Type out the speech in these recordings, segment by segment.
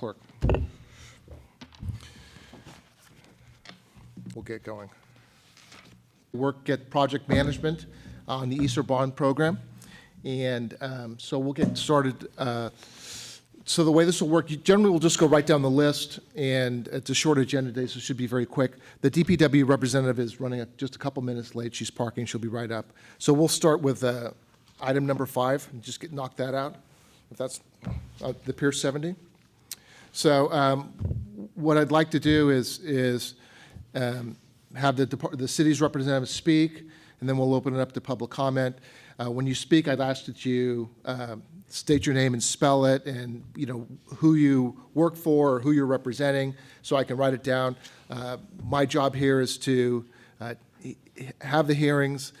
clerk. We'll get going. Get project management on the Easter Bond program. And so we'll get started. So the way this will work, generally we'll just go right down the list, and it's a short agenda day, so it should be very quick. The DPW representative is running just a couple minutes late. She's parking. She'll be right up. So we'll start with item number 5 and just knock that out, if that's the Pier 70. So what I'd like to do is have the city's representative speak, and then we'll open it up to public comment. When you speak, I'd ask that you state your name and spell it, and who you work for or who you're representing, so I can write it down. My job here is to have the hearings,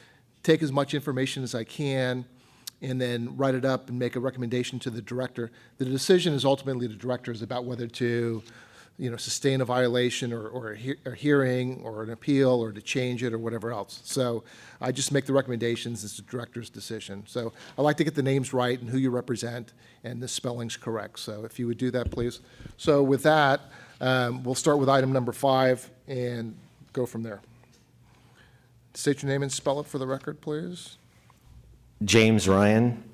take as much information as I can, and then write it up and make a recommendation to the director. The decision is ultimately the director's about whether to sustain a violation or a hearing or an appeal, or to change it or whatever else. So I just make the recommendations. It's the director's decision. So I like to get the names right and who you represent and the spelling's correct. So if you would do that, please. So with that, we'll start with item number 5 and go from there. State your name and spell it for the record, please. James Ryan.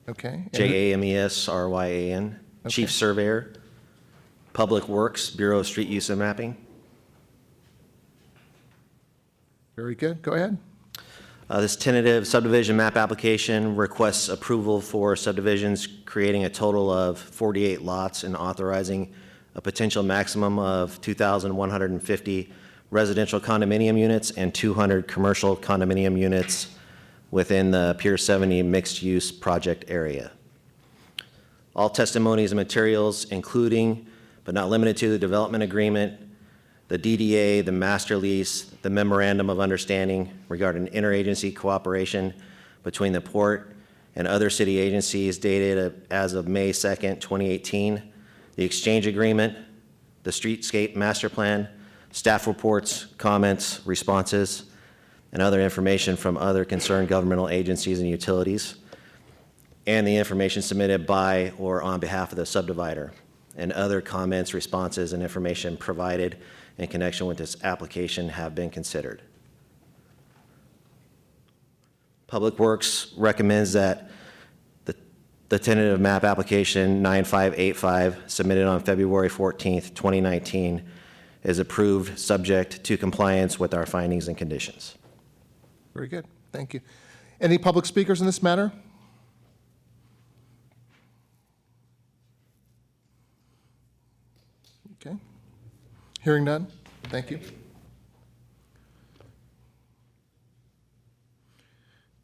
Okay. JAMESRYAN. Okay. Chief Surveyor, Public Works, Bureau of Street Use and Mapping. Very good. Go ahead. This tentative subdivision map application requests approval for subdivisions creating a total of 48 lots and authorizing a potential maximum of 2,150 residential condominium units and 200 commercial condominium units within the Pier 70 mixed-use project area. All testimonies and materials, including but not limited to the development agreement, the DDA, the master lease, the memorandum of understanding regarding interagency cooperation between the port and other city agencies dated as of May 2nd, 2018, the exchange agreement, the streetscape master plan, staff reports, comments, responses, and other information from other concerned governmental agencies and utilities, and the information submitted by or on behalf of the subdivider, and other comments, responses, and information provided in connection with this application have been considered. Public Works recommends that the tentative map application 9585 submitted on February 14th, 2019 is approved subject to compliance with our findings and conditions. Very good. Thank you. Any public speakers in this matter? Okay. Hearing none. Thank you.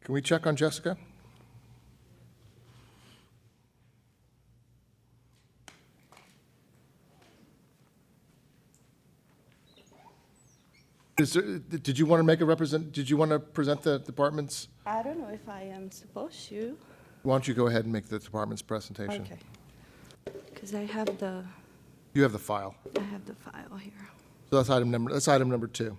Can we check on Jessica? Did you want to did you want to present the department's? I don't know if I am supposed to. Why don't you go ahead and make the department's presentation? Okay. Because I have the You have the file. file here. So that's item number 2.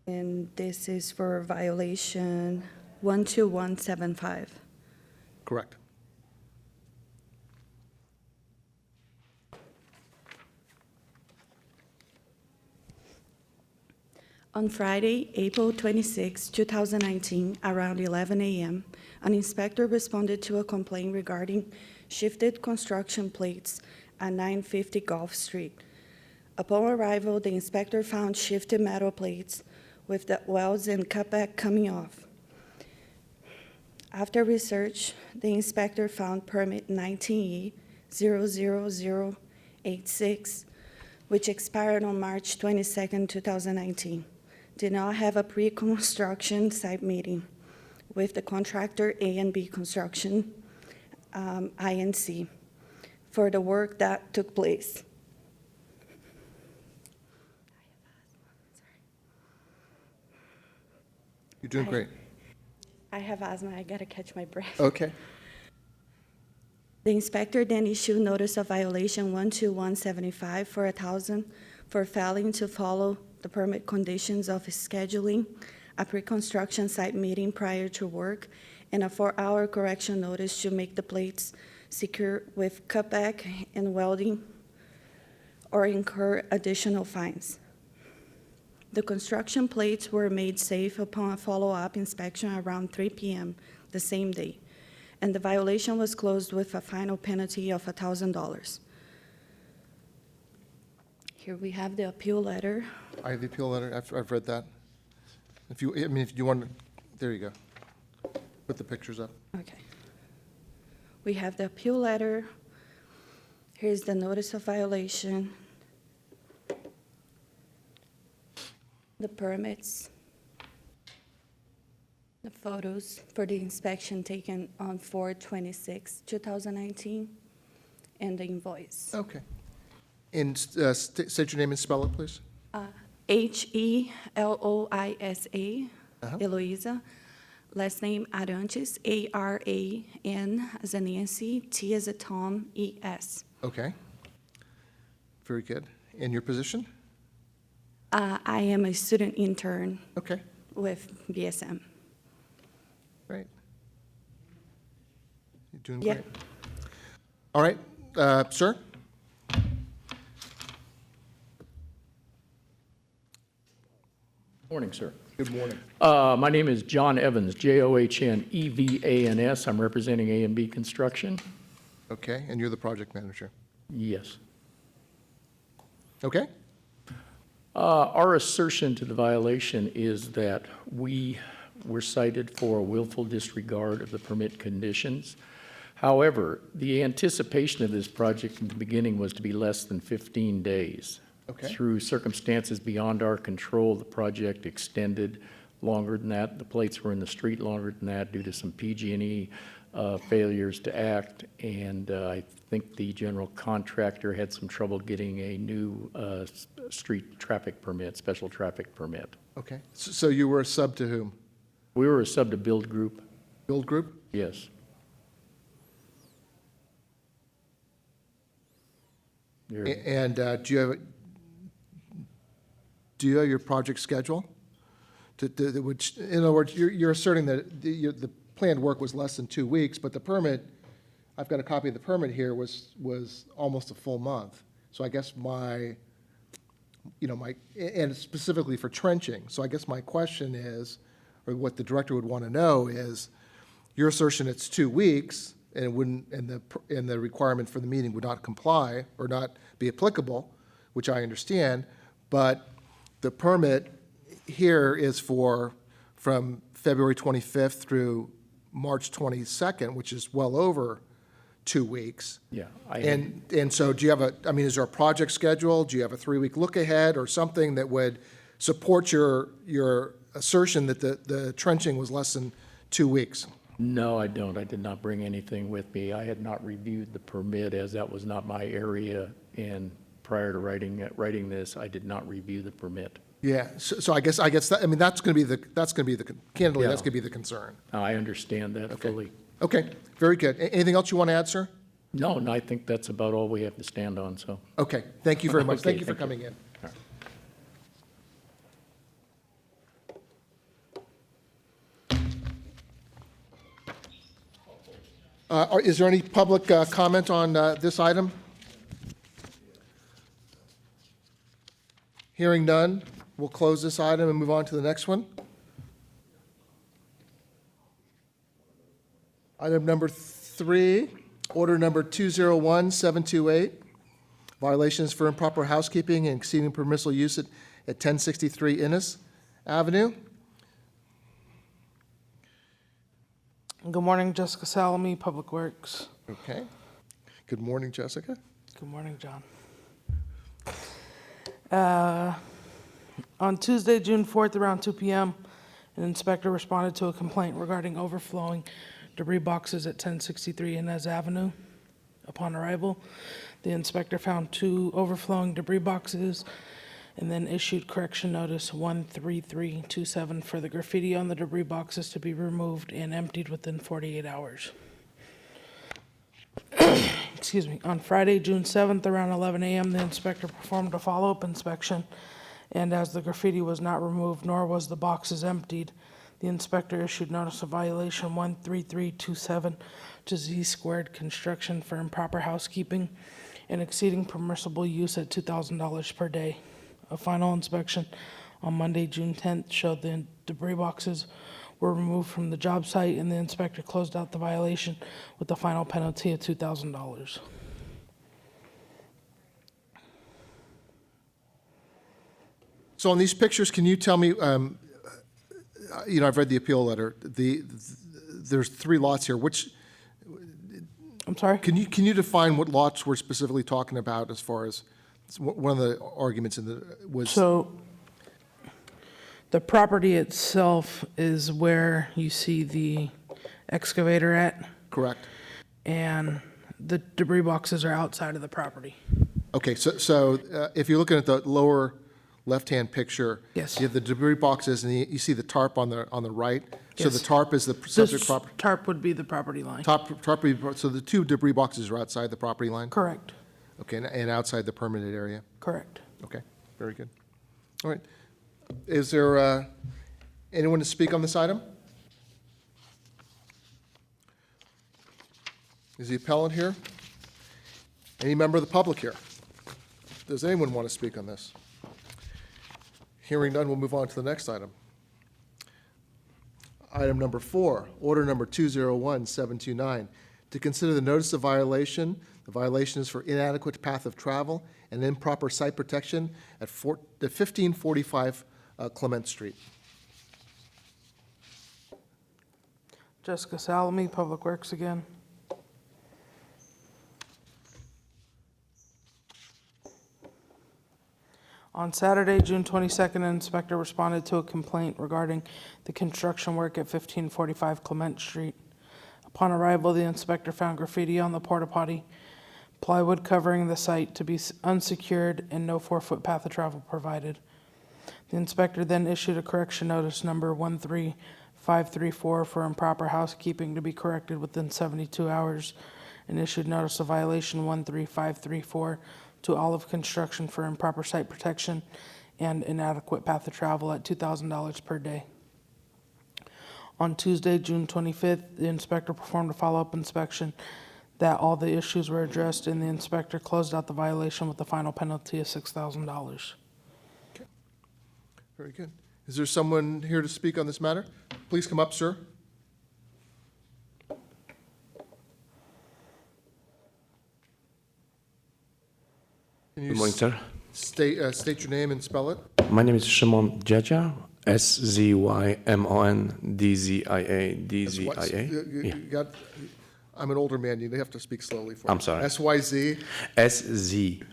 And this is for violation 12175. Correct. On Friday, April 26, 2019, around 11 a.m., an inspector responded to a complaint regarding shifted construction plates at 950 Gulf Street. Upon arrival, the inspector found shifted metal plates with the welds and cutback coming off. After research, the inspector found permit 19E00086, which expired on March 22, 2019. did not have a pre-construction site meeting with the contractor A and B Construction, INC, for the work that took place. You're doing great. I have asthma, I gotta catch my breath. Okay. The inspector then issued notice of violation 12175 for $1,000 for failing to follow the permit conditions of scheduling a pre-construction site meeting prior to work, and a 4-hour correction notice to make the plates secure with cutback and welding or incur additional fines. The construction plates were made safe upon a follow-up inspection around 3 p.m. the same day, and the violation was closed with a final penalty of $1,000. Here we have the appeal letter. I have the appeal letter. I've read that. If you, I mean, if you want, there you go. Put the pictures up. Okay. We have the appeal letter. Here's the notice of violation. The permits. The photos for the inspection taken on 4/26/2019, and the invoice. Okay. And state your name and spell it, please. Heloisa, Eloisa. Last name Arantes, Aran, as in Nancy, T as a Tom, ES. Okay. Very good. And your position? I am a student intern Okay, with BSM. great. You're doing Yeah. great. All right, sir? Morning, sir. Good morning. My name is John Evans, John-Evans. I'm representing A&B Construction. Okay, and you're the project manager. Yes. Okay? Our assertion to the violation is that we were cited for a willful disregard of the permit conditions. However, the anticipation of this project in the beginning was to be less than 15 days. Okay. Through circumstances beyond our control, the project extended longer than that. The plates were in the street longer than that due to some PG&E failures to act, and I think the general contractor had some trouble getting a new street traffic permit, special traffic permit. Okay. So you were a sub to whom? We were a sub to Build Group, Build Group? yes. And do you have your project schedule? Which, in other words, you're asserting that the planned work was less than 2 weeks, but the permit, I've got a copy of the permit here, was almost a full month. So I guess and specifically for trenching. So I guess my question is, or what the director would want to know is, your assertion it's 2 weeks, and it wouldn't, and the requirement for the meeting would not comply or not be applicable, which I understand, but the permit here is from February 25th through March 22nd, which is well over 2 weeks. Yeah. And so do you have is there a project schedule? Do you have a 3-week look ahead or something that would support your assertion that the trenching was less than 2 weeks? No, I don't. I did not bring anything with me. I had not reviewed the permit as that was not my area, and prior to writing this, I did not review the permit. Yeah, so I guess that, that's going to be candidly, Yeah. that's going to be the concern. I understand that Okay. fully. Okay, very good. Anything else you want to add, sir? No, I think that's about all we have to stand on, so. Okay, thank you very much. Okay, Thank you for thank you. coming in. Is there any public comment on this item? Hearing none, we'll close this item and move on to the next one. Item number 3, order number 201728, violations for improper housekeeping and exceeding permissible use at 1063 Innes Avenue. Good morning, Jessica Salome, Public Works. Okay. Good morning, Jessica. Good morning, John. On Tuesday, June 4th, around 2 p.m., an inspector responded to a complaint regarding overflowing debris boxes at 1063 Inez Avenue. Upon arrival, the inspector found 2 overflowing debris boxes and then issued correction notice 13327 for the graffiti on the debris boxes to be removed and emptied within 48 hours. Excuse me. On Friday, June 7th, around 11 a.m., the inspector performed a follow-up inspection, and as the graffiti was not removed nor was the boxes emptied, the inspector issued notice of violation 13327 to Z Squared Construction for improper housekeeping and exceeding permissible use at $2,000 per day. A final inspection on Monday, June 10th, showed the debris boxes were removed from the job site, and the inspector closed out the violation with a final penalty of $2,000. So on these pictures, can you tell me, I've read the appeal letter. There's 3 lots here. I'm sorry? Can you define what lots we're specifically talking about as far as, one of the arguments was, So the property itself is where you see the excavator at, correct? and the debris boxes are outside of the property. Okay, so if you're looking at the lower left-hand picture. Yes. You have the debris boxes, and you see the tarp on the right. So the Yes. tarp is the subject This property. tarp would be the property line. So the 2 debris boxes are outside the property line? Correct, Okay, and outside the permitted area? correct. Okay, very good. All right. Is there anyone to speak on this item? Is the appellant here? Any member of the public here? Does anyone want to speak on this? Hearing none, we'll move on to the next item. Item number 4, order number 201729. To consider the notice of violation. The violation is for inadequate path of travel and improper site protection at 1545 Clement Street. Jessica Salome, Public Works again. On Saturday, June 22nd, an inspector responded to a complaint regarding the construction work at 1545 Clement Street. Upon arrival, the inspector found graffiti on the porta potty, plywood covering the site to be unsecured, and no 4-foot path of travel provided. The inspector then issued a correction notice number 13534 for improper housekeeping to be corrected within 72 hours, and issued notice of violation 13534 to Olive Construction for improper site protection and inadequate path of travel at $2,000 per day. On Tuesday, June 25th, the inspector performed a follow-up inspection that all the issues were addressed, and the inspector closed out the violation with a final penalty of $6,000. Very good. Is there someone here to speak on this matter? Please come up, sir. Can you Good morning, sir. state your name and spell it? My name is Szymon Dziadzia, SZYMON You Yeah. got, I'm an older man, you have to speak slowly for me. I'm sorry. SYZ, SZYMON.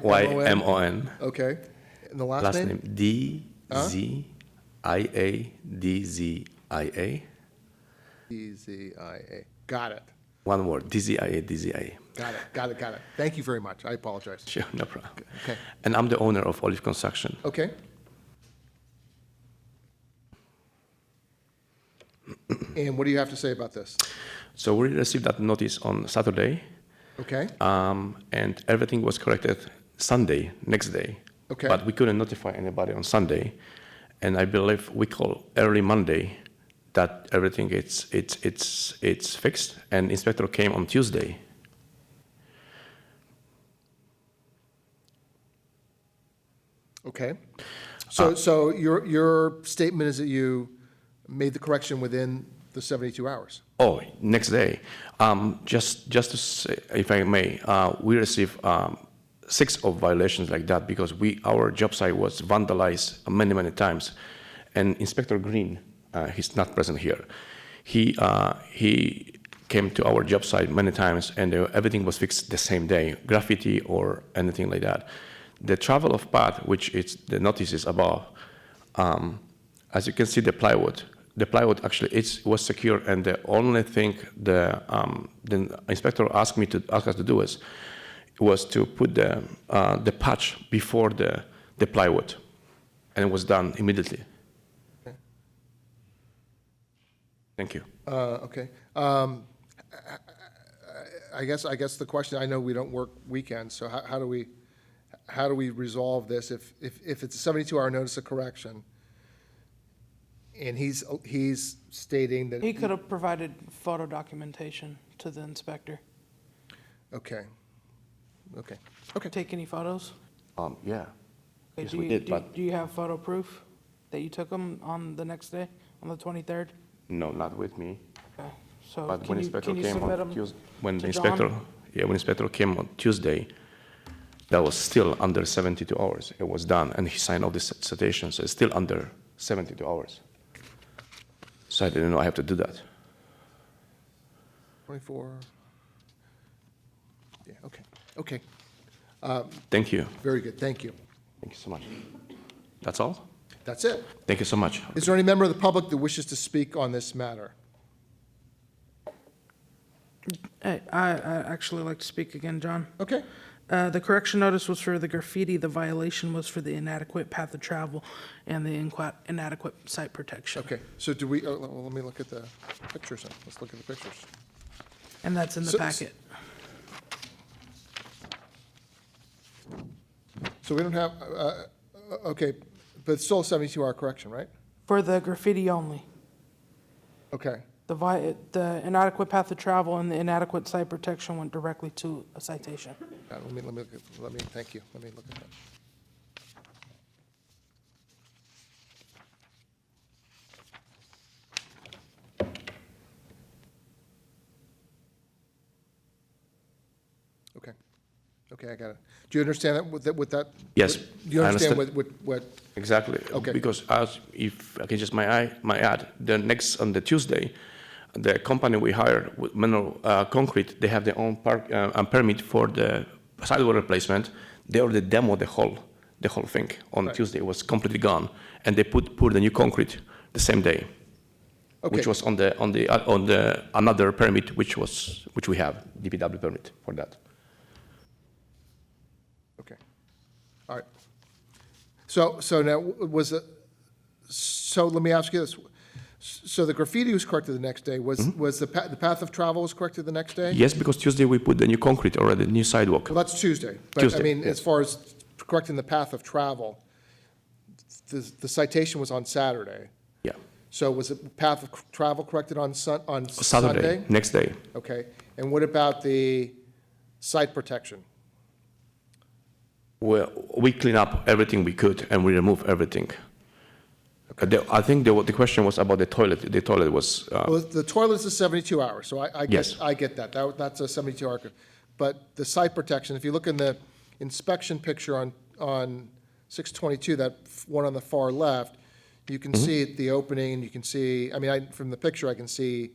SZYMON. Okay. And the last Last name? name DZIA. DZIA. Got it. One word, DZIA. Got it. Thank you very much. I apologize. Sure, no problem. Okay. And I'm the owner of Olive Construction. Okay. And what do you have to say about this? So we received that notice on Saturday, Okay? and everything was corrected Sunday, next day. Okay. But we couldn't notify anybody on Sunday, and I believe we call early Monday that everything it's fixed, and inspector came on Tuesday. Okay. So your statement is that you made the correction within the 72 hours? Oh, next day. Just to say, if I may, we received 6 of violations like that because our job site was vandalized many times, and Inspector Green, he's not present here. He came to our job site many times, and everything was fixed the same day, graffiti or anything like that. The travel of path, which is the notice is above, as you can see, the plywood actually was secure, and the only thing the inspector asked us to do was to put the patch before the plywood, and it was done immediately. Thank you. Okay. I guess the question, I know we don't work weekends, so how do we resolve this if it's a 72-hour notice of correction? And he's stating that. He could have provided photo documentation to the inspector. Okay. Take any photos? Yeah. Okay, Yes, we did, but Do you have photo proof that you took them on the next day, on the 23rd? no, not with me. Okay, so But when inspector can you came submit on them Tuesday, when the to inspector, John? when inspector came on Tuesday, that was still under 72 hours. It was done, and he signed all these citations. So it's still under 72 hours. So I didn't know I have to do that. 24. Yeah, okay. Thank you. Very good, thank you. Thank you so much. That's all? That's it. Thank you so much. Is there any member of the public that wishes to speak on this matter? Hey, I actually like to speak again, John. Okay, The correction notice was for the graffiti, the violation was for the inadequate path of travel and the inadequate site protection. okay. So do we, well, let me look at the pictures then. Let's look at the pictures. And that's in the So- packet. So we don't have, okay, but it's still a 72-hour correction, right? For the graffiti only. Okay, The inadequate path of travel and the inadequate site protection went directly to a citation. thank you. Let me look at that. Okay, I got it. Do you understand that with that? Yes, Do you I understand understand. what, Exactly. Okay. Because if I can just my add, on the Tuesday, the company we hired with Mineral Concrete, they have their own permit for the sidewalk replacement. They already demoed the whole thing on Right. Tuesday. It was completely gone, and they put the new concrete the same day, which okay, was on the another permit, which we have DPW permit for that. okay. All right. So now, so let me ask you this. So the graffiti was corrected the next day. Was the path of travel was corrected the next day? Yes, because Tuesday we put the new concrete already, new sidewalk. Well, that's Tuesday. But I Tuesday, mean, yeah. as far as correcting the path of travel, the citation was on Saturday. Yeah, So was the path of travel corrected on Saturday, Sunday? next day. Okay. And what about the site protection? Well, we clean up everything we could and we remove everything. I think the question was about the toilet. The toilet was, Well, the toilet's a 72 hours, so Yes. I get that. That's a 72-hour. But the site protection, if you look in the inspection picture on 622, that one on the far left, you can see the opening, and you can see, I mean, from the picture, I can see,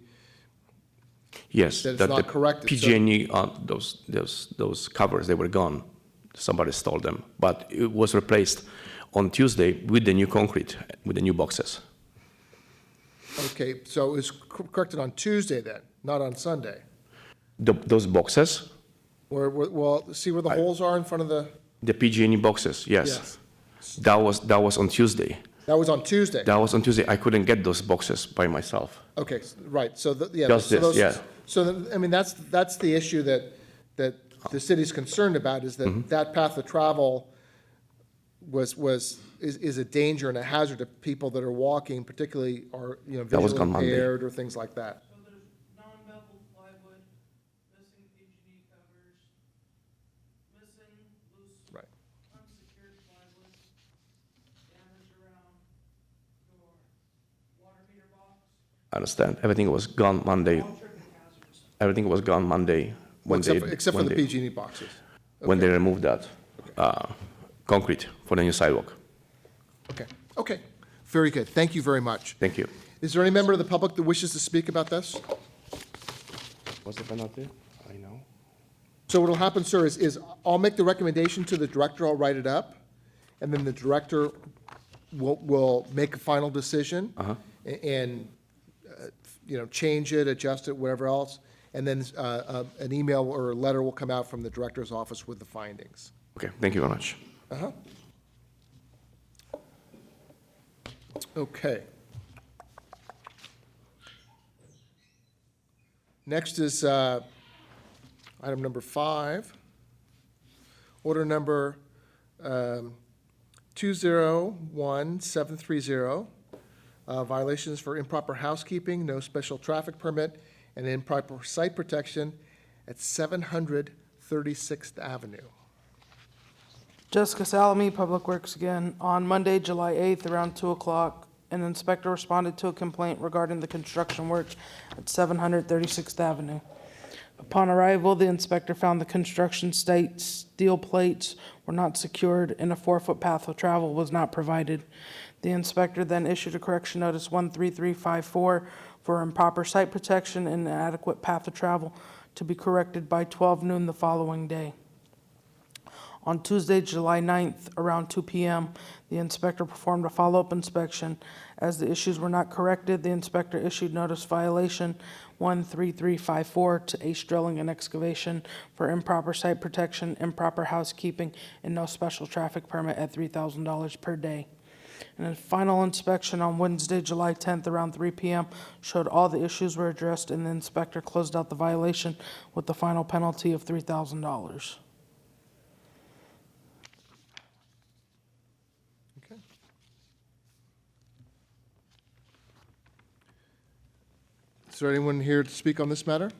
yes. that it's that not the corrected, so- PG&E, those covers, they were gone. Somebody stole them. But it was replaced on Tuesday with the new concrete, with the new boxes. okay, so it was corrected on Tuesday then, not on Sunday? Those boxes, Well, see where the holes are in front of the PG&E boxes, yes. That was on Tuesday. That was on Tuesday? That was on Tuesday. I couldn't get those boxes by myself. Okay, right, so, yeah. Just so this, those- yeah. So, I mean, that's the issue that the city's concerned about, is Mm-hmm. that path of travel is a danger and a hazard to people that are walking, particularly are, That was visually gone Monday. impaired or things like that. So there's non-beveled plywood, missing PG&E covers, missing loose Right. unsecured plywood, damage around door, water meter box. I understand. Everything was gone Monday. Everything was gone Monday when Except for when the they- PG&E boxes. when they removed that concrete for the new sidewalk. Okay, very good, thank you very much. Thank you. Is there any member of the public that wishes to speak about this? What's the penalty? I know. So what'll happen, sir, is I'll make the recommendation to the director, I'll write it up, and then the director will make a final decision. And, change it, adjust it, whatever else, and then an email or a letter will come out from the director's office with the findings. Okay, thank you very much. Okay. Next is item number 5, order number 201730, violations for improper housekeeping, no special traffic permit, and improper site protection at 736th Avenue. Jessica Salome, Public Works again. On Monday, July 8th, around 2 o'clock, an inspector responded to a complaint regarding the construction work at 736th Avenue. Upon arrival, the inspector found the construction site steel plates were not secured and a 4-foot path of travel was not provided. The inspector then issued a correction notice 13354 for improper site protection and inadequate path of travel to be corrected by 12 noon the following day. On Tuesday, July 9th, around 2 p.m., the inspector performed a follow-up inspection. As the issues were not corrected, the inspector issued notice violation 13354 to Ace Drilling and Excavation for improper site protection, improper housekeeping, and no special traffic permit at $3,000 per day. And a final inspection on Wednesday, July 10th, around 3 p.m., showed all the issues were addressed, and the inspector closed out the violation with the final penalty of $3,000. Okay. Is there anyone here to speak on this matter?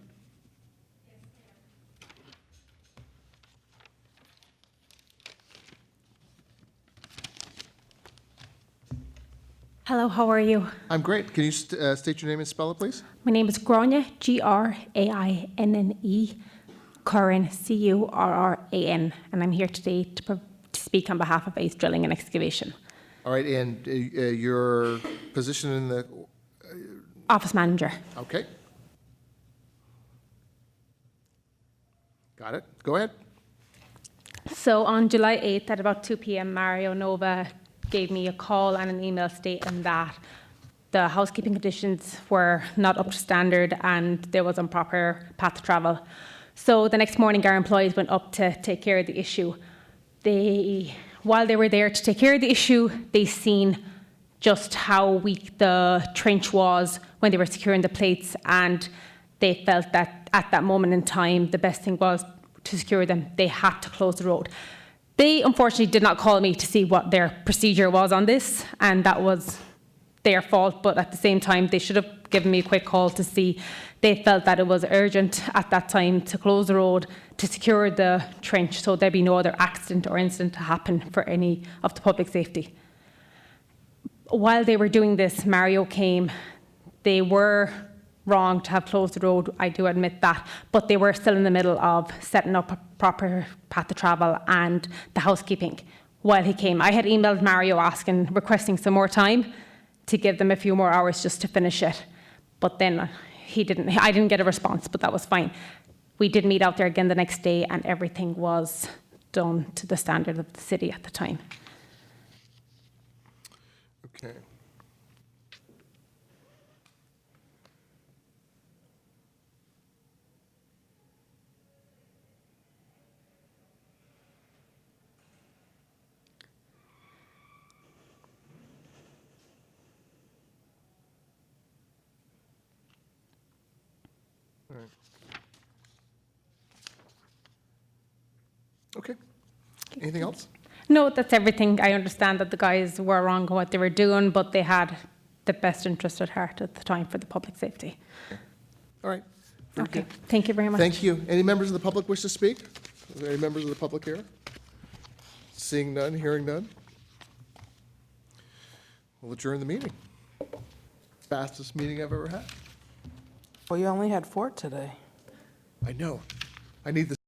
Hello, how are you? I'm great. Can you state your name and spell it, please? My name is Grania, Grainne, Curran, Curran, and I'm here today to speak on behalf of Ace Drilling and Excavation. All right, and your position in the, Office Manager. okay. Got it. Go ahead. So on July 8th at about 2 p.m., Mario Nova gave me a call and an email stating that the housekeeping conditions were not up to standard and there was improper path travel. So the next morning, our employees went up to take care of the issue. While they were there to take care of the issue, they seen just how weak the trench was when they were securing the plates, and they felt that at that moment in time, the best thing was to secure them. They had to close the road. They unfortunately did not call me to see what their procedure was on this, and that was their fault, but at the same time, they should have given me a quick call to see. They felt that it was urgent at that time to close the road, to secure the trench, so there'd be no other accident or incident to happen for any of the public safety. While they were doing this, Mario came. They were wrong to have closed the road, I do admit that, but they were still in the middle of setting up a proper path of travel and the housekeeping while he came. I had emailed Mario requesting some more time to give them a few more hours just to finish it, but then I didn't get a response, but that was fine. We did meet out there again the next day and everything was done to the standard of the city at the time. Okay. All right. Okay. Anything else? No, that's everything. I understand that the guys were wrong in what they were doing, but they had the best interest at heart at the time for the public safety. All right. Very Okay, good. thank you very much. Thank you. Any members of the public wish to speak? Is there any members of the public here? Seeing none, hearing none? We'll adjourn the meeting. Fastest meeting I've ever had. Well, you only had 4 today. I know. I need the